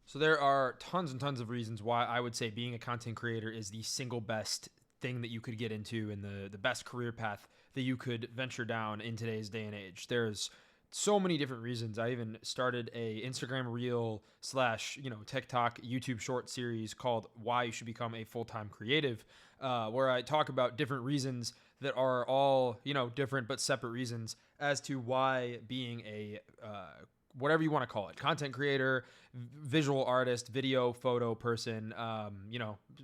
So there are tons and tons of reasons why I would say being a content creator is the single best thing that you could get into and the best career path that you could venture down in today's day and age. There's so many different reasons. I even started a Instagram reel slash, TikTok, YouTube short series called Why You Should Become a Full-Time Creative, where I talk about different reasons that are all, different but separate reasons as to why being a whatever you want to call it, content creator, visual artist, video, photo person. A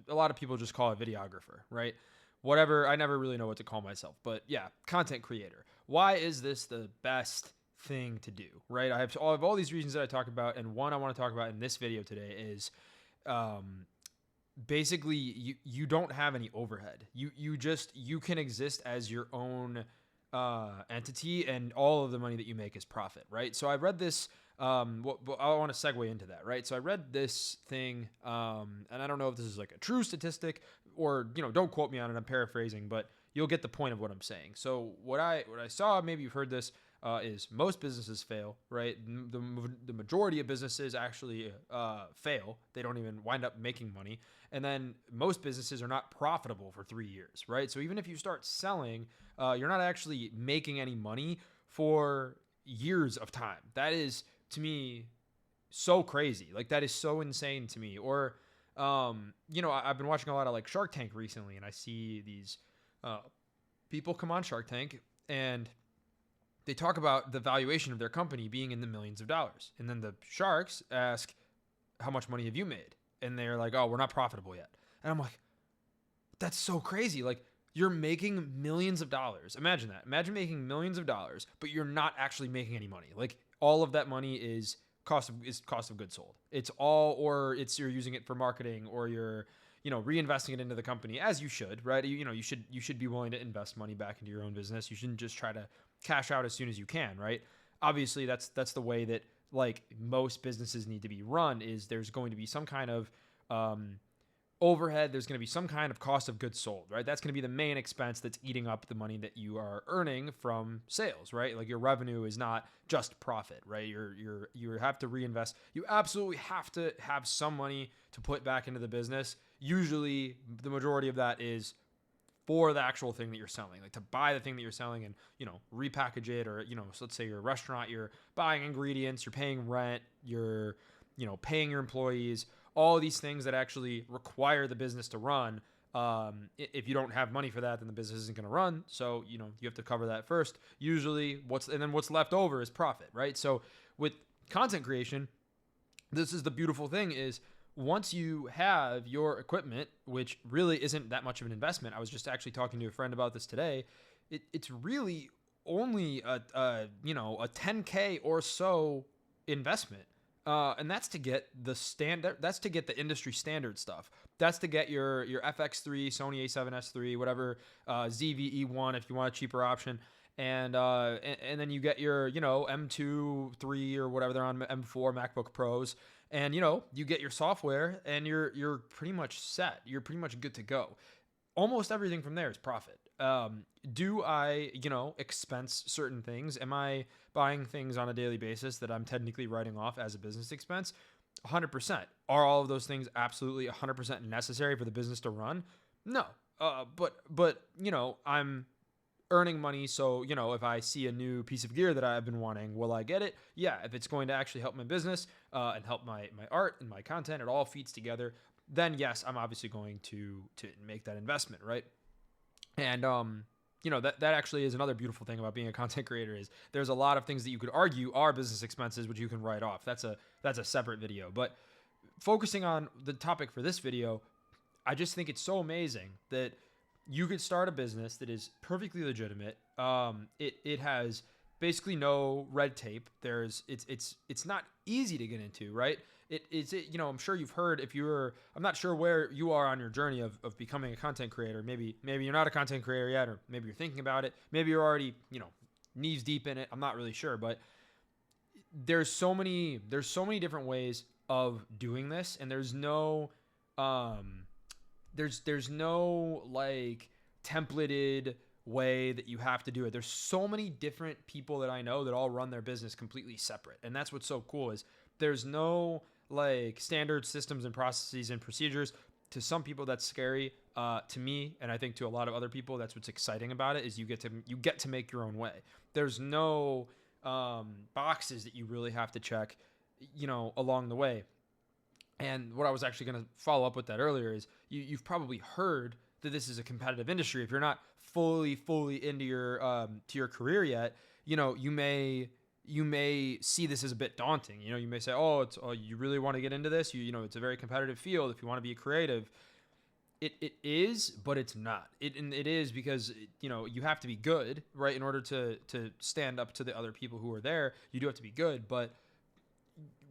lot of people just call it videographer, right? Whatever. I never really know what to call myself, but yeah, content creator. Why is this the best thing to do, right? I have all these reasons that I talk about, and one I want to talk about in this video today is basically you don't have any overhead. You can exist as your own entity, and all of the money that you make is profit, right? So I read this. I want to segue into that, right? So I read this thing, and I don't know if this is like a true statistic or don't quote me on it. I'm paraphrasing, but you'll get the point of what I'm saying. So what I saw, maybe you've heard this, is most businesses fail, right? The majority of businesses actually fail. They don't even wind up making money. And then most businesses are not profitable for 3 years, right? So even if you start selling, you're not actually making any money for years of time. That is, to me, so crazy. Like, that is so insane to me. Or, I've been watching a lot of like Shark Tank recently, and I see these people come on Shark Tank and they talk about the valuation of their company being in the millions of dollars. And then the sharks ask, how much money have you made? And they're like, oh, we're not profitable yet. And I'm like, that's so crazy. Like, you're making millions of dollars. Imagine that. Imagine making millions of dollars, but you're not actually making any money. Like, all of that money is cost of goods sold. It's all, or it's you're using it for marketing, or you're reinvesting it into the company, as you should, right? You should be willing to invest money back into your own business. You shouldn't just try to cash out as soon as you can, right? Obviously, that's the way that like most businesses need to be run. Is there's going to be some kind of overhead. There's going to be some kind of cost of goods sold, right? That's going to be the main expense that's eating up the money that you are earning from sales, right? Like, your revenue is not just profit, right? You have to reinvest. You absolutely have to have some money to put back into the business. Usually the majority of that is for the actual thing that you're selling, like to buy the thing that you're selling and, repackage it, or, so let's say you're a restaurant, you're buying ingredients, you're paying rent, you're, paying your employees, all of these things that actually require the business to run. If you don't have money for that, then the business isn't going to run. So, you have to cover that first. Usually what's left over is profit, right? So with content creation, this is the beautiful thing is, once you have your equipment, which really isn't that much of an investment. I was just actually talking to a friend about this today. It's really only a 10K or so investment. And that's to get the standard. That's to get the industry standard stuff. That's to get your FX3, Sony A7S3, whatever, ZV-E1 if you want a cheaper option, and then you get your M2, 3 or whatever they're on, M4 MacBook Pros, and you get your software, and you're pretty much set. You're pretty much good to go. Almost everything from there is profit. Do I, expense certain things? Am I buying things on a daily basis that I'm technically writing off as a business expense? 100%. Are all of those things absolutely 100% necessary for the business to run? No. But I'm earning money. So, if I see a new piece of gear that I've been wanting, will I get it? Yeah. If it's going to actually help my business and help my art and my content, it all feeds together, then yes, I'm obviously going to make that investment, right? And that actually is another beautiful thing about being a content creator is there's a lot of things that you could argue are business expenses, which you can write off. That's a separate video. But focusing on the topic for this video, I just think it's so amazing that you could start a business that is perfectly legitimate. It has basically no red tape. It's not easy to get into, right? I'm sure you've heard, I'm not sure where you are on your journey of becoming a content creator. Maybe you're not a content creator yet, or maybe you're thinking about it. Maybe you're already, knees deep in it. I'm not really sure, but there's so many different ways of doing this, and there's no like templated way that you have to do it. There's so many different people that I know that all run their business completely separate. And that's what's so cool is there's no like standard systems and processes and procedures. To some people, that's scary. To me, and I think to a lot of other people, that's what's exciting about it, is you get to make your own way. There's no boxes that you really have to check, along the way. And what I was actually going to follow up with that earlier is you've probably heard that this is a competitive industry. If you're not fully into your to your career yet, you may see this as a bit daunting. You may say, you really want to get into this? It's a very competitive field. If you want to be a creative, it is, but it's not. It is because you have to be good, right? In order to stand up to the other people who are there, you do have to be good. But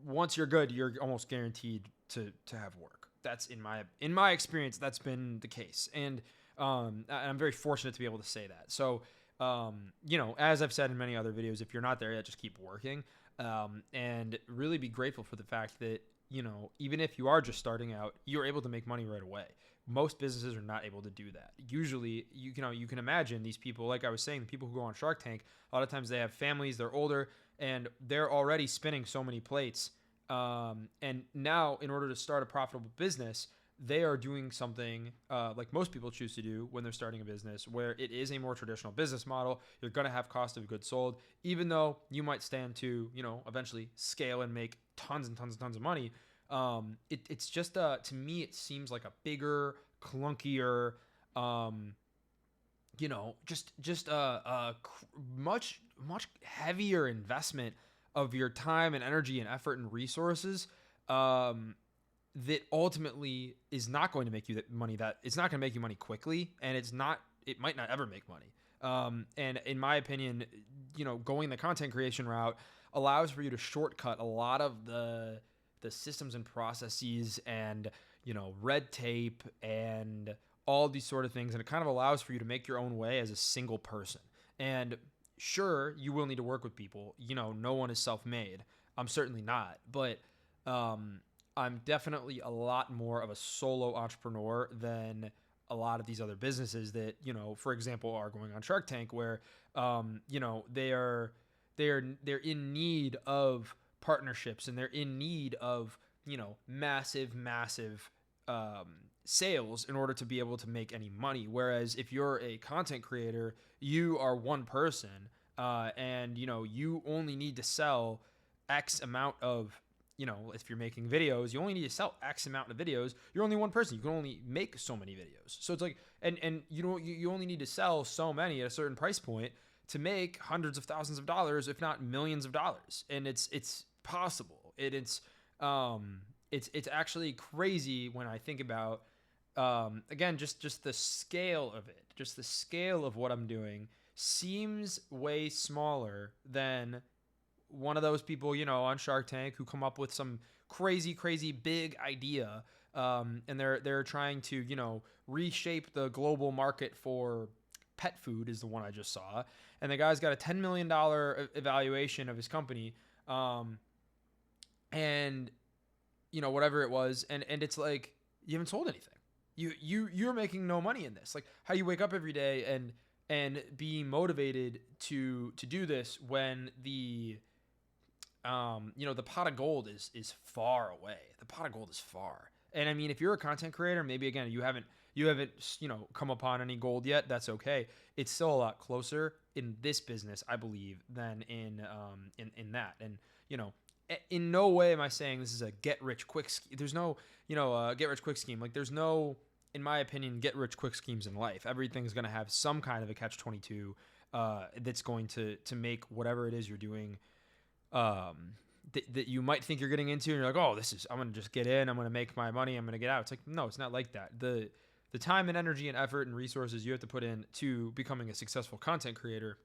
once you're good, you're almost guaranteed to have work. That's in my experience, that's been the case, and I'm very fortunate to be able to say that. So, as I've said in many other videos, if you're not there yet, just keep working, and really be grateful for the fact that even if you are just starting out, you're able to make money right away. Most businesses are not able to do that. Usually, you can imagine these people, like I was saying, the people who go on Shark Tank, a lot of times they have families, they're older, and they're already spinning so many plates. And now, in order to start a profitable business, they are doing something like most people choose to do when they're starting a business, where it is a more traditional business model. You're going to have cost of goods sold, even though you might stand to, eventually scale and make tons and tons and tons of money. It's just, to me, it seems like a bigger, clunkier, just a much heavier investment of your time and energy and effort and resources, that ultimately is not going to make you that it's not going to make you money quickly, and it might not ever make money. And in my opinion, going the content creation route allows for you to shortcut a lot of the systems and processes and, red tape and all these sort of things. And it kind of allows for you to make your own way as a single person. And sure, you will need to work with people. No one is self-made. I'm certainly not. But I'm definitely a lot more of a solo entrepreneur than a lot of these other businesses that, for example, are going on Shark Tank, where, they're in need of partnerships, and they're in need of, massive sales in order to be able to make any money. Whereas if you're a content creator, you are one person, and you only need to sell X amount of, if you're making videos, you only need to sell X amount of videos. You're only one person. You can only make so many videos. So it's like, and you only need to sell so many at a certain price point to make hundreds of thousands of dollars, if not millions of dollars. And it's possible. It's actually crazy when I think about, again, just the scale of it, just the scale of what I'm doing seems way smaller than one of those people, on Shark Tank, who come up with some crazy big idea, and they're trying to, reshape the global market for pet food, is the one I just saw. And the guy's got a $10 million evaluation of his company, and whatever it was, and it's like, you haven't sold anything. You're making no money in this. Like, how do you wake up every day and be motivated to do this when the pot of gold is far away. The pot of gold is far. And I mean, if you're a content creator, maybe again you haven't come upon any gold yet. That's okay. It's still a lot closer in this business, I believe, than in that. And in no way am I saying this is a get rich quick scheme. There's no get rich quick scheme. Like, there's no, in my opinion, get rich quick schemes in life. Everything's going to have some kind of a catch-22 that's going to make whatever it is you're doing, that you might think you're getting into, and you're like, I'm going to just get in, I'm going to make my money, I'm going to get out. It's like, no, it's not like that. The time and energy and effort and resources you have to put in to becoming a successful content creator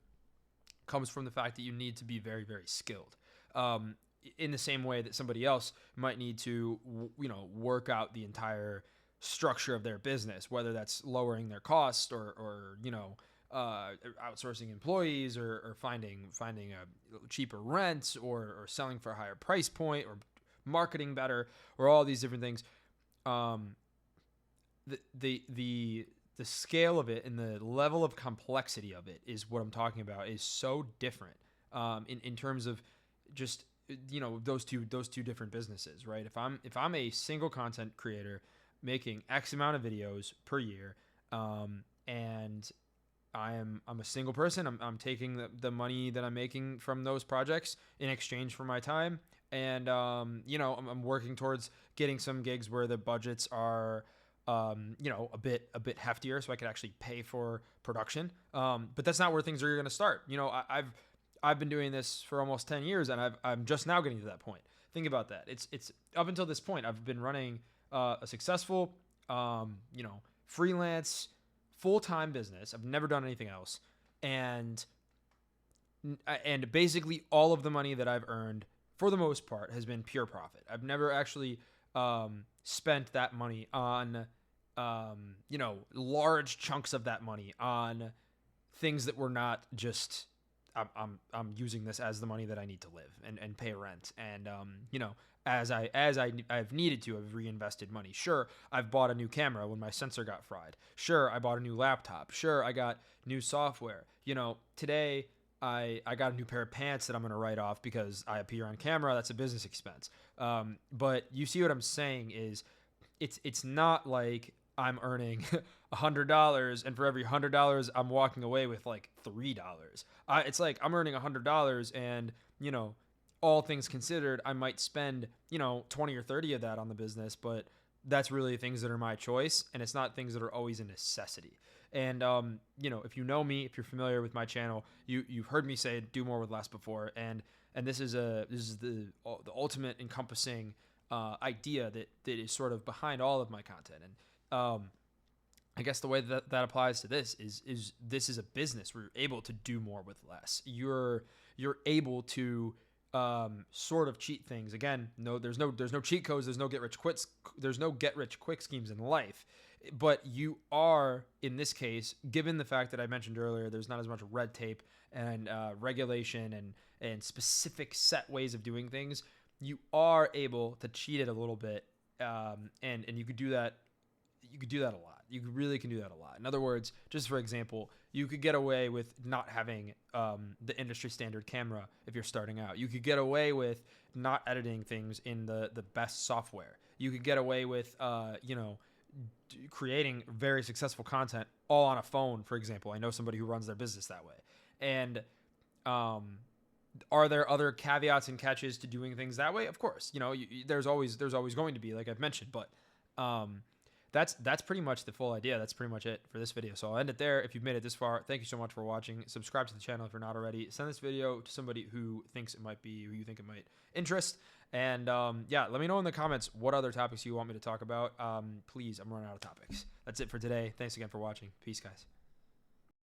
comes from the fact that you need to be very, very skilled. In the same way that somebody else might need to, work out the entire structure of their business, whether that's lowering their costs or outsourcing employees, or finding a cheaper rent, or selling for a higher price point, or marketing better, or all these different things. The scale of it and the level of complexity of it is what I'm talking about, is so different, in terms of just those two different businesses, right? If I'm a single content creator making X amount of videos per year, and I'm a single person. I'm taking the money that I'm making from those projects in exchange for my time, and I'm working towards getting some gigs where the budgets are a bit heftier, so I could actually pay for production. But that's not where things are going to start. I've been doing this for almost 10 years, and I'm just now getting to that point. Think about that. It's up until this point I've been running a successful freelance full-time business. I've never done anything else, and basically all of the money that I've earned for the most part has been pure profit. I've never actually spent that money on large chunks of that money on things that were not just I'm using this as the money that I need to live and pay rent, and I've needed to, I've reinvested money. Sure, I've bought a new camera when my sensor got fried. Sure, I bought a new laptop. Sure, I got new software. Today I got a new pair of pants that I'm going to write off because I appear on camera. That's a business expense. But you see what I'm saying is it's not like I'm earning $100 and for every $100 I'm walking away with like $3. It's like I'm earning $100 and all things considered, I might spend 20 or 30 of that on the business, but that's really things that are my choice, and it's not things that are always a necessity. And if you know me, if you're familiar with my channel, you've heard me say do more with less before, and this is the ultimate encompassing idea that is sort of behind all of my content. And I guess the way that applies to this is this is a business where you're able to do more with less. You're able to sort of cheat things. Again, there's no cheat codes. There's no get rich quick schemes in life. But you are, in this case, given the fact that I mentioned earlier, there's not as much red tape and regulation and specific set ways of doing things. You are able to cheat it a little bit, and you could do that. You could do that a lot. You really can do that a lot. In other words, just for example, you could get away with not having the industry standard camera if you're starting out. You could get away with not editing things in the best software. You could get away with creating very successful content all on a phone, for example. I know somebody who runs their business that way. And are there other caveats and catches to doing things that way? Of course, there's always going to be, like I've mentioned, but that's pretty much the full idea. That's pretty much it for this video. So I'll end it there. If you've made it this far, thank you so much for watching. Subscribe to the channel if you're not already. Send this video to somebody who you think it might interest. And let me know in the comments what other topics you want me to talk about. Please, I'm running out of topics. That's it for today. Thanks again for watching. Peace, guys.